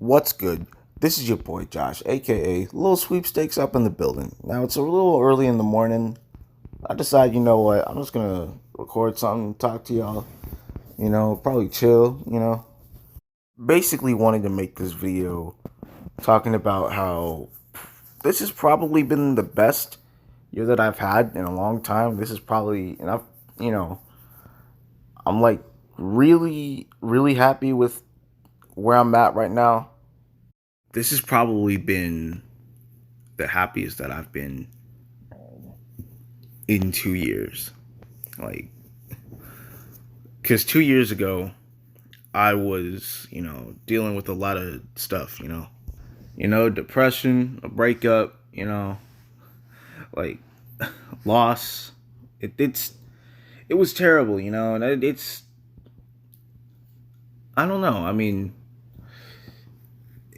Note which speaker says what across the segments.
Speaker 1: What's good? This is your boy Josh, aka Little Sweepstakes up in the building. Now it's a little early in the morning. I decided, you know what, I'm just gonna record something, talk to y'all, probably chill, Basically wanted to make this video talking about how this has probably been the best year that I've had in a long time. This is probably, and you know, I'm like really, really happy with where I'm at right now. This has probably been the happiest that I've been in 2 years. Like, because 2 years ago, I was, dealing with a lot of stuff, depression, a breakup, like loss. It was terrible, and I don't know. I mean,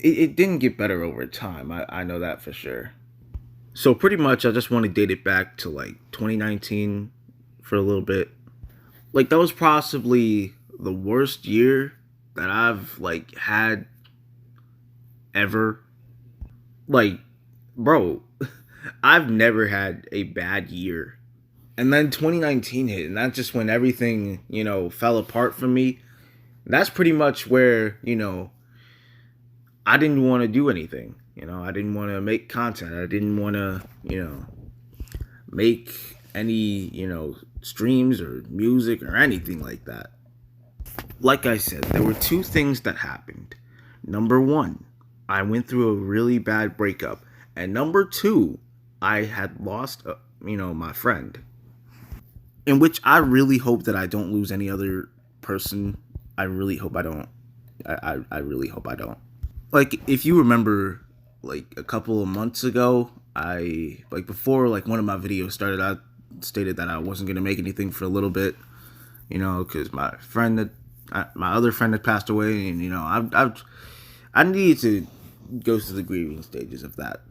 Speaker 1: it didn't get better over time. I know that for sure. So pretty much, I just want to date it back to like 2019 for a little bit. Like that was possibly the worst year that I've like had ever. Like, bro, I've never had a bad year. And then 2019 hit, and that's just when everything, fell apart for me. That's pretty much where, I didn't want to do anything. I didn't want to make content. I didn't want to, make any, streams or music or anything like that. Like I said, there were two things that happened. Number one, I went through a really bad breakup. And number two, I had lost, my friend. In which I really hope that I don't lose any other person. I really hope I don't. I really hope I don't. Like, if you remember, like, a couple of months ago, before, like, one of my videos started, I stated that I wasn't going to make anything for a little bit, because my other friend had passed away, and, I needed to go through the grieving stages of that.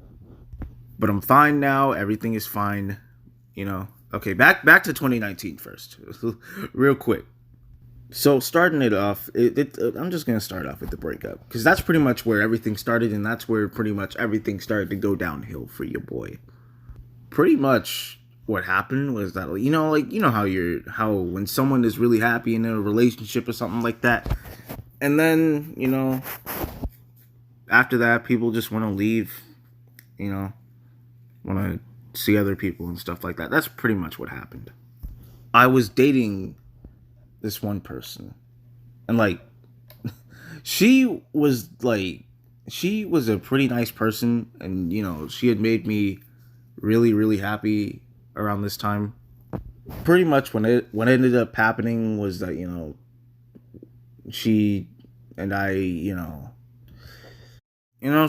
Speaker 1: But I'm fine now. Everything is fine, Okay, back to 2019 first, real quick. So starting it off, I'm just gonna start off with the breakup because that's pretty much where everything started, and that's where pretty much everything started to go downhill for your boy. Pretty much what happened was that how when someone is really happy in a relationship or something like that, and then after that people just want to leave, want to see other people and stuff like that. That's pretty much what happened. I was dating this one person, and like she was a pretty nice person, and she had made me really, really happy around this time. Pretty much what ended up happening was that she and I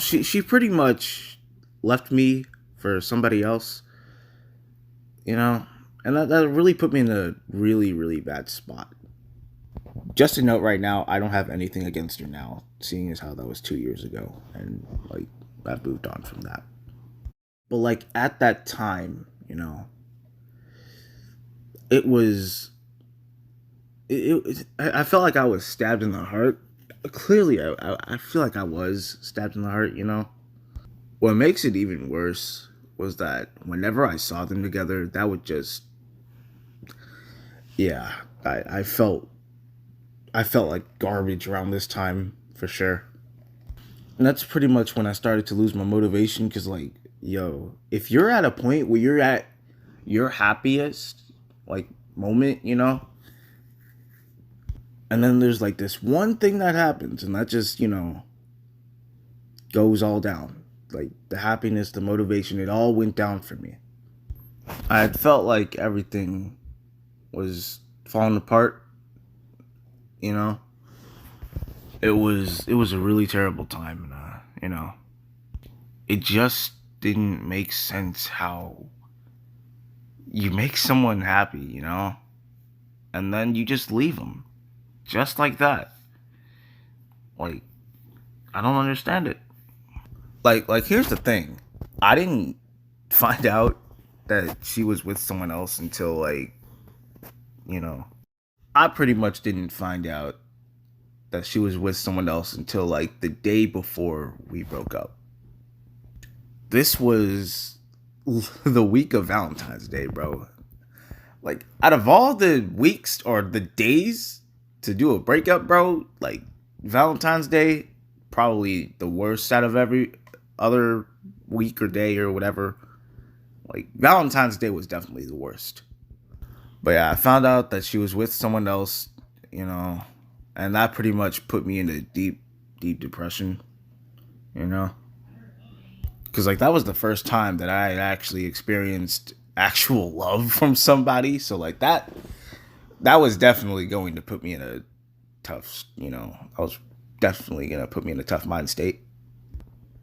Speaker 1: she pretty much left me for somebody else, and that really put me in a really, really bad spot. Just a note right now, I don't have anything against her now, seeing as how that was 2 years ago, and like I've moved on from that. But like at that time, it was I felt like I was stabbed in the heart. Clearly, I feel like I was stabbed in the heart. What makes it even worse was that whenever I saw them together, that would just, yeah, I felt like garbage around this time for sure. And that's pretty much when I started to lose my motivation because, like, yo, if you're at a point where you're at your happiest, like, moment, and then there's like this one thing that happens and that just, goes all down. Like, the happiness, the motivation, it all went down for me. I had felt like everything was falling apart, it was a really terrible time, and it just didn't make sense how you make someone happy, and then you just leave them just like that. Like, I don't understand it. Like here's the thing, I didn't find out that she was with someone else until, like, you know I pretty much didn't find out that she was with someone else until like the day before we broke up. This was the week of Valentine's Day, bro. Like, out of all the weeks or the days to do a breakup, bro, like, Valentine's Day, probably the worst out of every other week or day or whatever. Like, Valentine's Day was definitely the worst. But yeah, I found out that she was with someone else, you know, and that pretty much put me into deep, deep depression, you know? Because, like, that was the first time that I had actually experienced actual love from somebody. So, like, that was definitely going to put me in a tough, I was definitely going to put me in a tough mind state.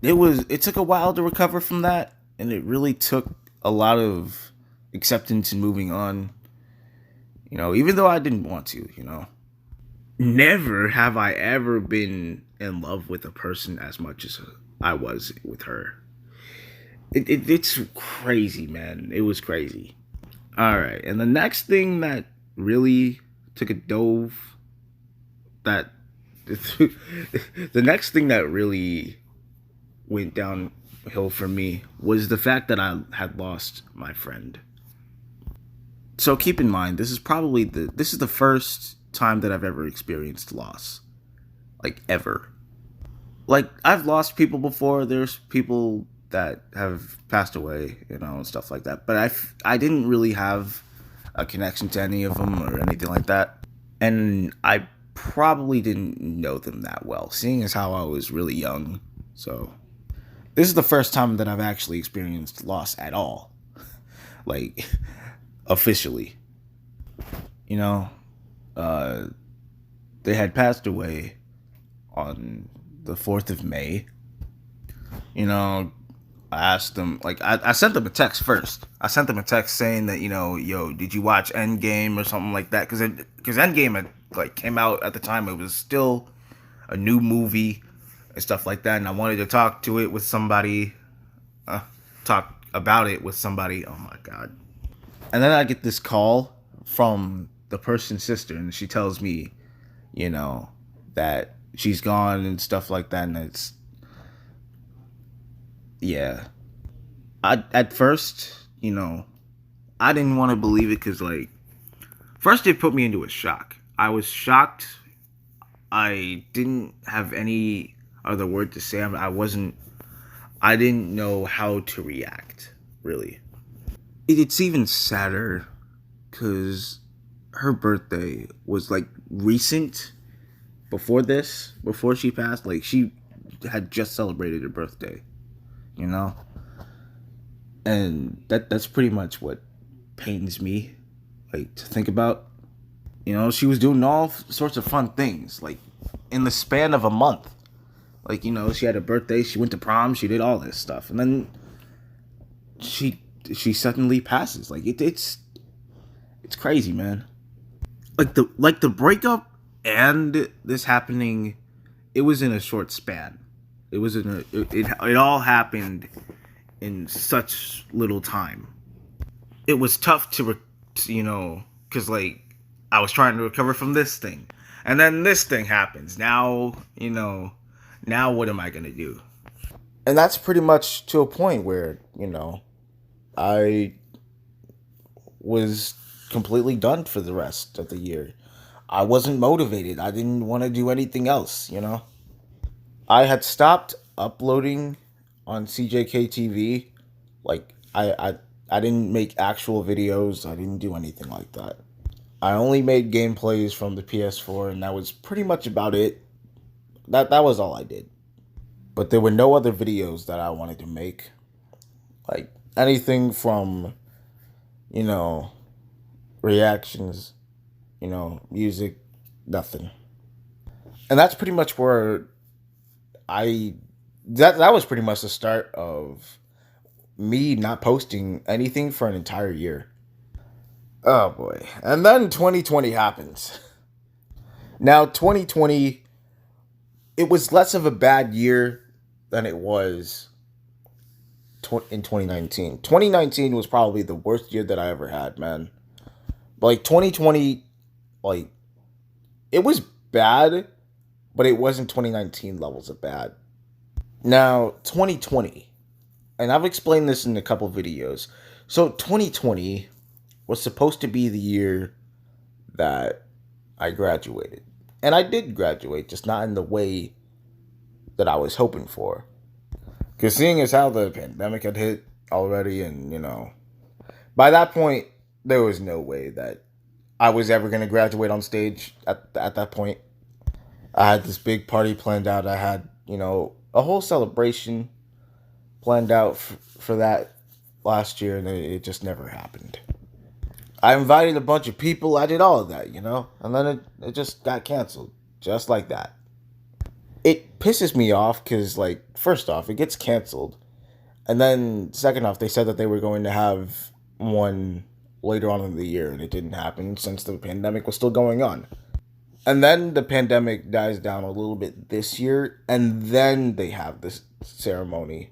Speaker 1: It took a while to recover from that, and it really took a lot of acceptance and moving on, even though I didn't want to. Never have I ever been in love with a person as much as I was with her. It's crazy, man. It was crazy. All right, and the next thing that really took a dove, that the next thing that really went downhill for me was the fact that I had lost my friend. So keep in mind, this is the first time that I've ever experienced loss, like ever. Like, I've lost people before. There's people that have passed away, and stuff like that. But I didn't really have a connection to any of them or anything like that, and I probably didn't know them that well, seeing as how I was really young. So this is the first time that I've actually experienced loss at all, like officially. You know, uh, they had passed away on the 4th of May. I asked them, like, I sent them a text first. I sent them a text saying that, yo, did you watch Endgame or something like that? Because Endgame had, like, came out at the time. It was still a new movie and stuff like that. And I wanted to talk to it with somebody, talk about it with somebody. Oh, my God. And then I get this call from the person's sister, and she tells me, that she's gone and stuff like that. And it's, yeah. At first, I didn't want to believe it because, like, first it put me into a shock. I was shocked. I didn't have any other word to say. I didn't know how to react, really. It's even sadder because her birthday was, like, recent before she passed. Like, she had just celebrated her birthday, you know? And that's pretty much what pains me, like, to think about. She was doing all sorts of fun things, like, in the span of a month. Like, she had a birthday, she went to prom, she did all this stuff, and then she suddenly passes. Like, it's crazy, man. Like the breakup and this happening, it was in a short span. It all happened in such little time. It was tough because, like, I was trying to recover from this thing, and then this thing happens. Now, now what am I gonna do? And that's pretty much to a point where, I was completely done for the rest of the year. I wasn't motivated. I didn't want to do anything else. I had stopped uploading on C.J.K TV. Like, I didn't make actual videos. I didn't do anything like that. I only made gameplays from the PS4, and that was pretty much about it. That was all I did. But there were no other videos that I wanted to make. Like, anything from, reactions, music, nothing. And that's pretty much where that was pretty much the start of me not posting anything for an entire year. Oh boy. And then 2020 happens. Now, 2020, it was less of a bad year than it was in 2019. 2019 was probably the worst year that I ever had, man. But, like, 2020, like, it was bad, but it wasn't 2019 levels of bad. Now, 2020, and I've explained this in a couple videos. So, 2020 was supposed to be the year that I graduated. And I did graduate, just not in the way that I was hoping for. Because seeing as how the pandemic had hit already, and, by that point, there was no way that I was ever going to graduate on stage at that point. I had this big party planned out. I had, a whole celebration planned out for that last year, and it just never happened. I invited a bunch of people. I did all of that, and then it just got canceled, just like that. It pisses me off because, like, first off, it gets canceled, and then second off, they said that they were going to have one later on in the year, and it didn't happen since the pandemic was still going on. And then the pandemic dies down a little bit this year, and then they have this ceremony.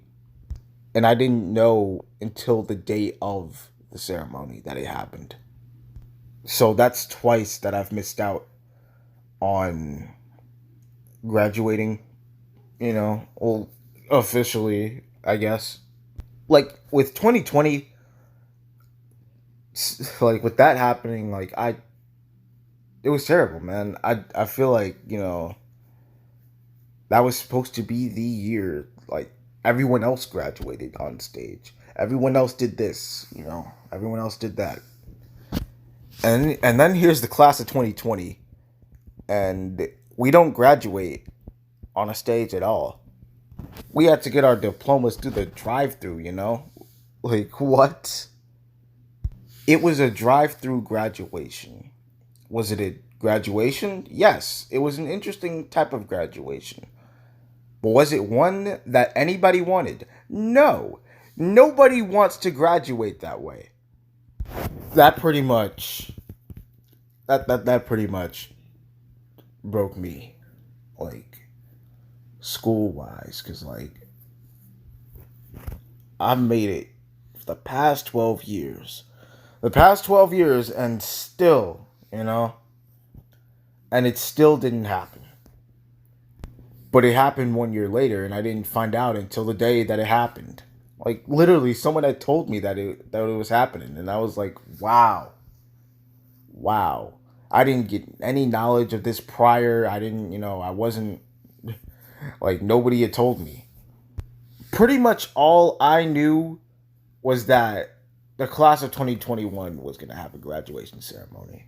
Speaker 1: And I didn't know until the day of the ceremony that it happened. So that's twice that I've missed out on graduating, well, officially, I guess. Like with 2020, like with that happening, it was terrible, man. I feel like, that was supposed to be the year, like, everyone else graduated on stage. Everyone else did this, everyone else did that. And then here's the class of 2020, and we don't graduate on a stage at all. We had to get our diplomas through the drive-through, Like, what? It was a drive-through graduation. Was it a graduation? Yes, it was an interesting type of graduation. But was it one that anybody wanted? No. Nobody wants to graduate that way. That pretty much that pretty much broke me, like, school wise, cuz like I've made it for the past 12 years. The past 12 years, and still, and it still didn't happen. But it happened 1 year later, and I didn't find out until the day that it happened. Like, literally, someone had told me that it was happening, and I was like, wow. Wow. I didn't get any knowledge of this prior. I didn't, I wasn't, like, nobody had told me. Pretty much all I knew was that the class of 2021 was going to have a graduation ceremony.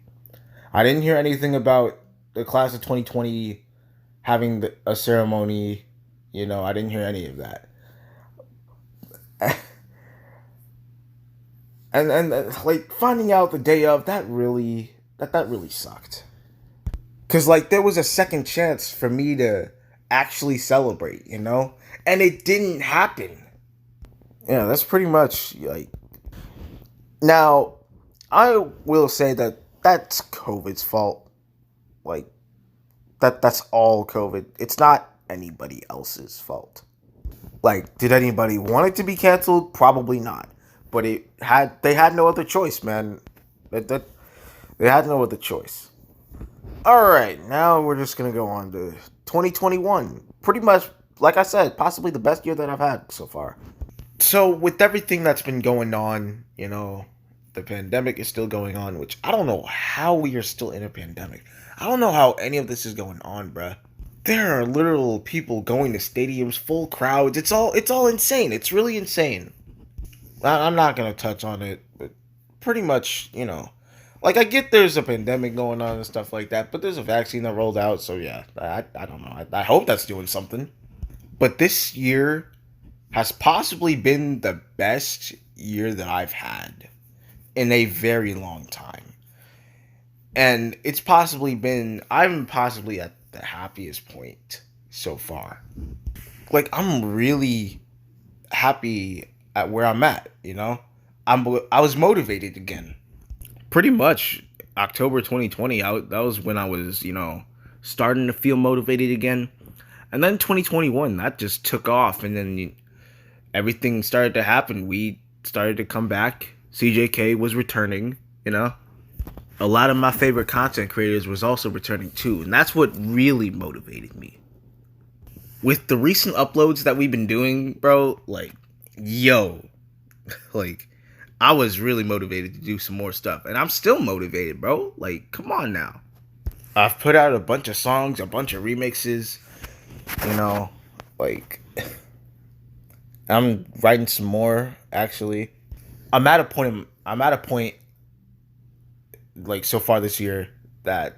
Speaker 1: I didn't hear anything about the class of 2020 having a ceremony. I didn't hear any of that. and like, finding out the day of, that really sucked. Cause, like, there was a second chance for me to actually celebrate, and it didn't happen. Yeah, that's pretty much, like, now I will say that that's COVID's fault. Like, that's all COVID. It's not anybody else's fault. Like, did anybody want it to be canceled? Probably not. But they had no other choice, man. They had no other choice. All right, now we're just gonna go on to 2021. Pretty much, like I said, possibly the best year that I've had so far. So with everything that's been going on, the pandemic is still going on, which I don't know how we are still in a pandemic. I don't know how any of this is going on, bruh. There are literal people going to stadiums, full crowds. It's all insane. It's really insane. I'm not gonna touch on it, but pretty much, like, I get there's a pandemic going on and stuff like that, but there's a vaccine that rolled out, so yeah, I don't know. I hope that's doing something. But this year has possibly been the best year that I've had in a very long time. And I'm possibly at the happiest point so far. Like, I'm really happy at where I'm at, I was motivated again. Pretty much October 2020, that was when I was, starting to feel motivated again. And then 2021, that just took off, and then everything started to happen. We started to come back. C.J.K was returning, a lot of my favorite content creators was also returning too, and that's what really motivated me. With the recent uploads that we've been doing, bro, like, yo, like, I was really motivated to do some more stuff, and I'm still motivated, bro. Like, come on now. I've put out a bunch of songs, a bunch of remixes, you know, like, I'm writing some more actually. I'm at a point like so far this year that,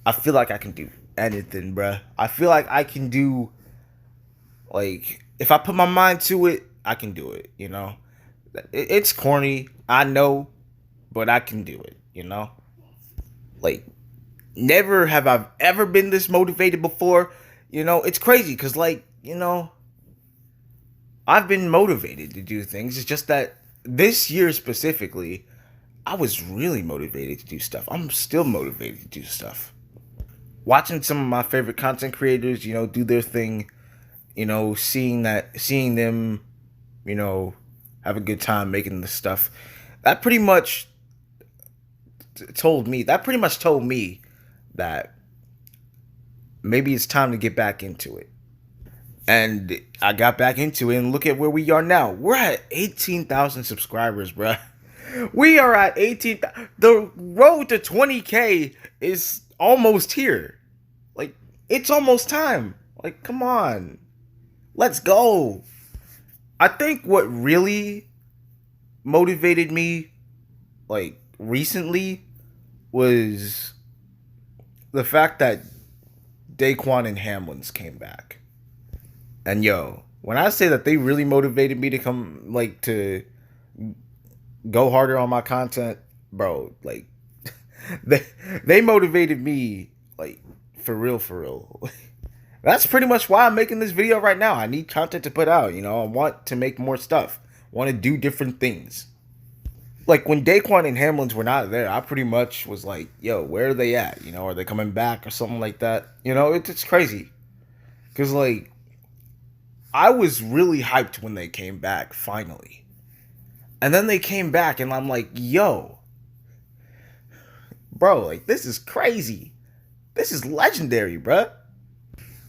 Speaker 1: I feel like I can do anything, bruh. I feel like I can do, like, if I put my mind to it, I can do it. It's corny, I know, but I can do it. Like, never have I ever been this motivated before. It's crazy because, like, I've been motivated to do things. It's just that this year specifically, I was really motivated to do stuff. I'm still motivated to do stuff. Watching some of my favorite content creators, do their thing, seeing them, have a good time making this stuff. That pretty much told me that maybe it's time to get back into it. And I got back into it, and look at where we are now. We're at 18,000 subscribers, bruh. We are at 18. The road to 20K is almost here. Like, it's almost time. Like, come on. Let's go. I think what really motivated me, like, recently was the fact that Daquan and Hamlin's came back. And yo, when I say that they really motivated me to come, like, to go harder on my content, bro, like, they they motivated me, like, for real, for real. That's pretty much why I'm making this video right now. I need content to put out, I want to make more stuff. I want to do different things. Like, when Daquan and Hamlin's were not there, I pretty much was like, yo, where are they at? Are they coming back or something like that? It's crazy. Because, like, I was really hyped when they came back, finally. And then they came back, and I'm like, yo, bro, like, this is crazy. This is legendary, bruh.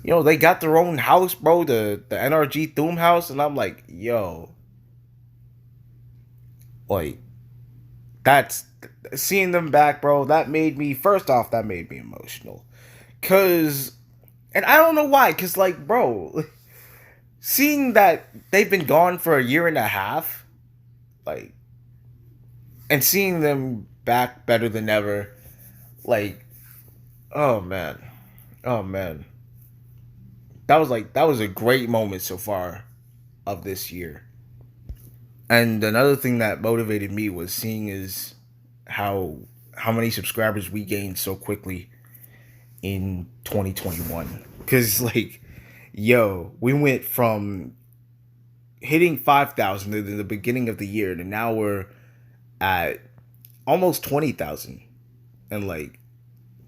Speaker 1: They got their own house, bro, the NRG Thum house, and I'm like, yo. Like, that's, seeing them back, bro, first off, that made me emotional. And I don't know why, because, like, bro, seeing that they've been gone for a year and a half, like, and seeing them back better than ever, like, oh man, oh man, that was a great moment so far of this year. And another thing that motivated me was seeing is how many subscribers we gained so quickly in 2021. Because, like, yo, we went from hitting 5,000 in the beginning of the year, and now we're at almost 20,000. And, like,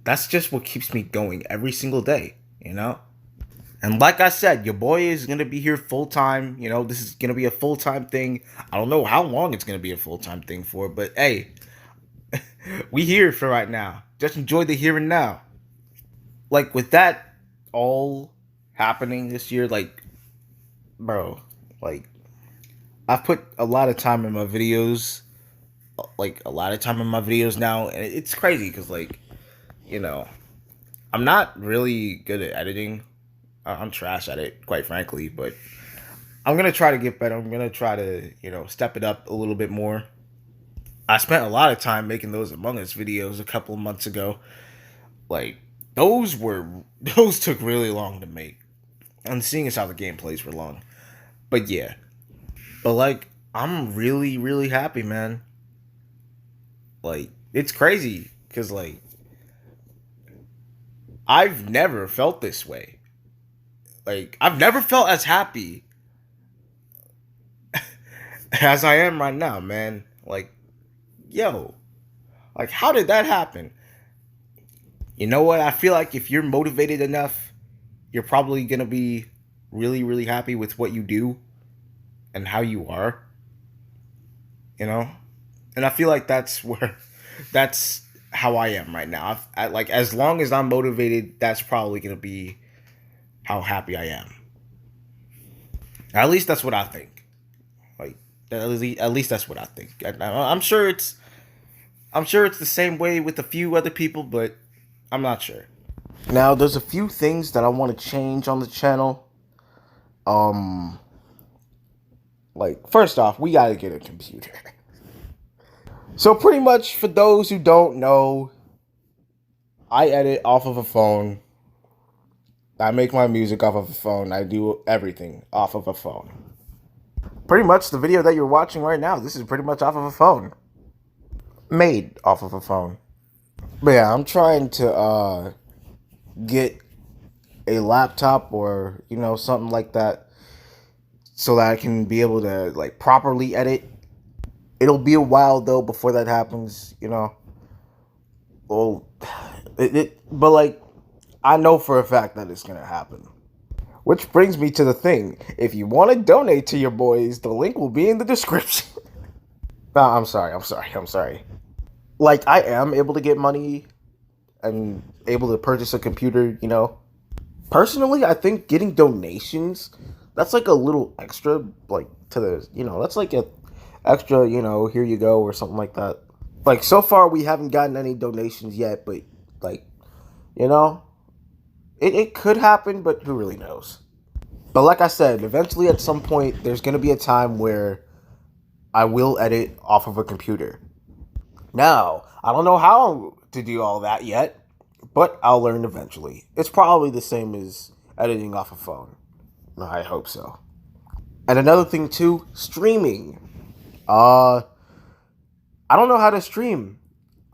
Speaker 1: that's just what keeps me going every single day, And like I said, your boy is going to be here full time. This is going to be a full time thing. I don't know how long it's going to be a full time thing for, but hey, we here for right now. Just enjoy the here and now. Like, with that all happening this year, like, bro, like, I've put a lot of time in my videos, now, and it's crazy because, like, I'm not really good at editing. I'm trash at it, quite frankly, but I'm going to try to get better. I'm going to try to, step it up a little bit more. I spent a lot of time making those Among Us videos a couple of months ago. Like, those took really long to make. And seeing as how the gameplays were long. But yeah. But, like, I'm really, really happy, man. Like, it's crazy. Because, like, I've never felt this way. Like, I've never felt as happy as I am right now, man. Like, yo. Like, how did that happen? You know what? I feel like if you're motivated enough, you're probably going to be really, really happy with what you do and how you are. And I feel like that's where That's how I am right now. Like as long as I'm motivated, that's probably gonna be how happy I am. At least that's what I think. Like at least that's what I think. I'm sure it's the same way with a few other people, but I'm not sure. Now, there's a few things that I want to change on the channel. Um, like first off, we gotta get a computer. So pretty much, for those who don't know, I edit off of a phone. I make my music off of a phone. I do everything off of a phone. Pretty much the video that you're watching right now, this is pretty much off of a phone. Made off of a phone. But yeah, I'm trying to get a laptop or, something like that so that I can be able to like properly edit. It'll be a while though before that happens, Well, but like I know for a fact that it's gonna happen. Which brings me to the thing. If you want to donate to your boys, the link will be in the description. No, I'm sorry. Like, I am able to get money and able to purchase a computer. Personally, I think getting donations, that's like a little extra, like, to that's like a extra, here you go, or something like that. Like, so far, we haven't gotten any donations yet, but, like, it could happen, but who really knows? But like I said, eventually at some point, there's going to be a time where I will edit off of a computer. Now, I don't know how to do all that yet, but I'll learn eventually. It's probably the same as editing off a phone. I hope so. And another thing too, streaming. I don't know how to stream.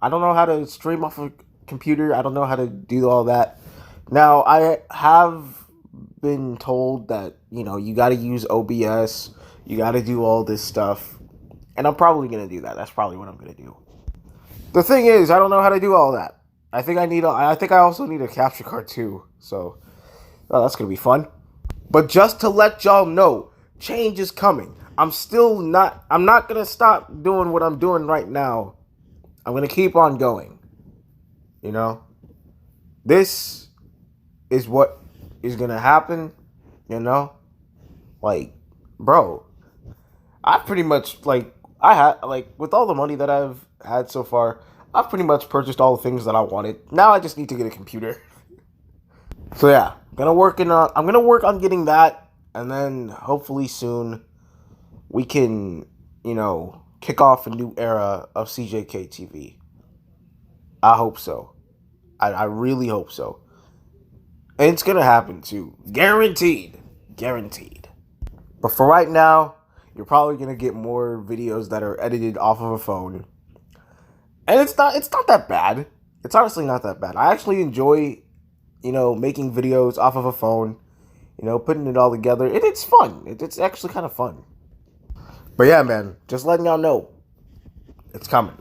Speaker 1: I don't know how to stream off a computer. I don't know how to do all that. Now, I have been told that, you got to use OBS. You got to do all this stuff. And I'm probably going to do that. That's probably what I'm going to do. The thing is, I don't know how to do all that. I think I also need a capture card too. So, that's going to be fun. But just to let y'all know, change is coming. I'm not going to stop doing what I'm doing right now. I'm going to keep on going. This is what is going to happen, Like, bro, I pretty much, with all the money that I've had so far, I've pretty much purchased all the things that I wanted. Now I just need to get a computer. So yeah, I'm gonna work on getting that, and then hopefully soon we can, kick off a new era of C.J.K TV. I hope so. I really hope so. And it's gonna happen too. Guaranteed. But for right now, you're probably gonna get more videos that are edited off of a phone. And it's not that bad. It's honestly not that bad. I actually enjoy, making videos off of a phone, putting it all together. It's fun. It's actually kind of fun. But yeah, man, just letting y'all know, it's coming.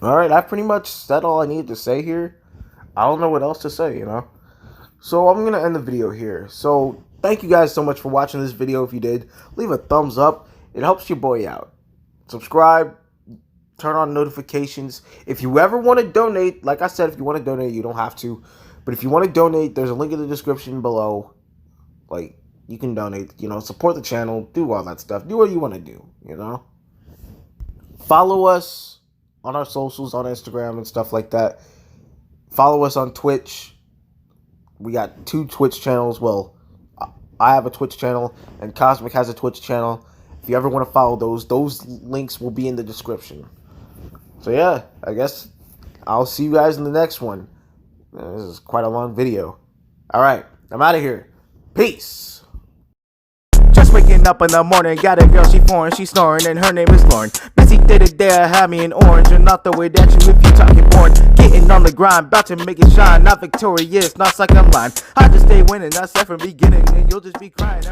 Speaker 1: All right, I've pretty much said all I needed to say here. I don't know what else to say, So I'm going to end the video here. So thank you guys so much for watching this video. If you did, leave a thumbs up. It helps your boy out. Subscribe. Turn on notifications. If you ever want to donate, like I said, if you want to donate, you don't have to. But if you want to donate, there's a link in the description below. Like, you can donate, support the channel, do all that stuff. Do what you want to do, Follow us on our socials, on Instagram and stuff like that. Follow us on Twitch. We got 2 Twitch channels. Well, I have a Twitch channel, and Cosmic has a Twitch channel. If you ever want to follow those links will be in the description. So yeah, I guess I'll see you guys in the next one. This is quite a long video. Alright, I'm out of here. Peace.
Speaker 2: Just waking up in the morning, got a girl, she foreign, she snoring, and her name is Lauren. Busy day to day, I have me an orange, and not the way that you if you talking born. Getting on the grind, about to make it shine, not victorious, not second line. I just stay winning, that's that from beginning, and you'll just be crying.